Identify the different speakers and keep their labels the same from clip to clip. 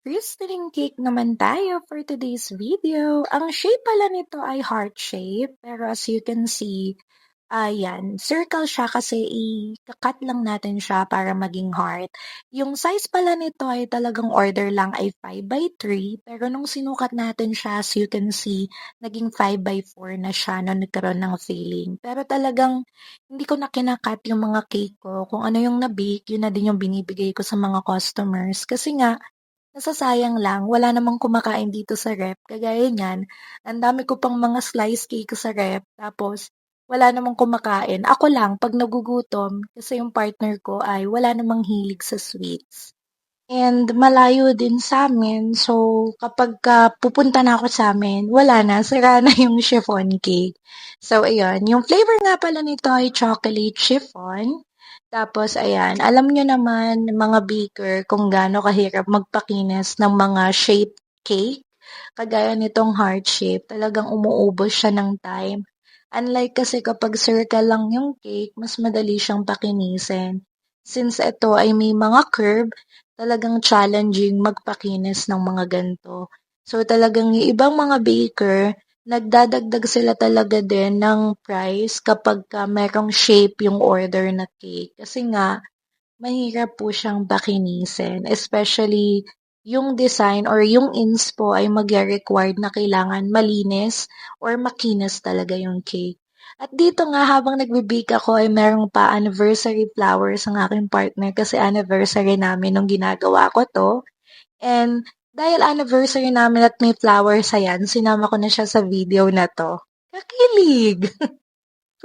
Speaker 1: Crystalline cake naman tayo for today's video. Ang shape pala nito ay heart shape, pero as you can see, ayan, circle siya kasi i-cut lang natin siya para maging heart. Yung size pala nito ay talagang order lang ay 5x3, pero nung sinukat natin siya, as you can see, naging 5x4 na siya nung nagkaroon ng filling. Pero talagang hindi ko na kinakat yung mga cake ko. Kung ano yung na-bake, yun na din yung binibigay ko sa mga customers. Kasi nga, nasasayang lang, wala namang kumakain dito sa ref. Kagaya niyan, ang dami ko pang mga slice cake sa ref, tapos wala namang kumakain. Ako lang, pag nagugutom, kasi yung partner ko ay wala namang hilig sa sweets. And malayo din sa'min, so kapagka pupunta na ako sa'min, wala na, sira na yung chiffon cake. So ayun, yung flavor nga pala nito ay chocolate chiffon. Tapos ayan, alam nyo naman mga baker kung gaano kahirap magpakinis ng mga shape cake. Kagaya nitong heart shape, talagang umuubos siya ng time. Unlike kasi kapag circle lang yung cake, mas madali siyang pakinisin. Since ito ay may mga curve, talagang challenging magpakinis ng mga ganito. So talagang yung ibang mga baker, nagdadagdag sila talaga din ng price kapag merong shape yung order na cake. Kasi nga, mahirap po siyang pakinisin. Especially, yung design or yung inspo ay magre-required na kailangan malinis or makinis talaga yung cake. At dito nga, habang nagbe-bake ako, ay merong pa anniversary flowers ang aking partner kasi anniversary namin nung ginagawa ko to. And dahil anniversary namin at may flowers ayan, sinama ko na siya sa video na to. Kakilig!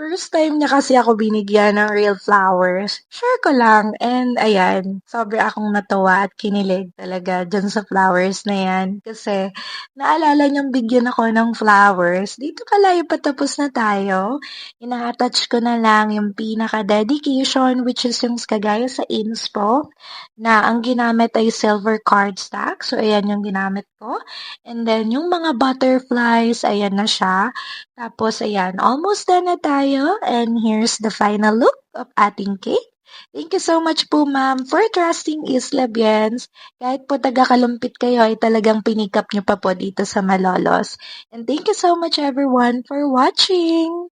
Speaker 1: First time niya kasi ako binigyan ng real flowers. Share ko lang. And ayan, sobra akong natuwa at kinilig talaga dyan sa flowers na yan. Kasi naalala niyang bigyan ako ng flowers. Dito pala patapos na tayo. Ina-attach ko na lang yung pinaka-dedication which is yung kagaya sa inspo na ang ginamit ay silver cardstock. So ayan yung ginamit ko. And then yung mga butterflies, ayan na siya. Tapos ayan, almost done na tayo and here's the final look of ating cake. Thank you so much po ma'am for trusting Isla Biens. Kahit po taga-Kalumpit kayo ay talagang pinikap niyo pa po dito sa Malolos. And thank you so much everyone for watching!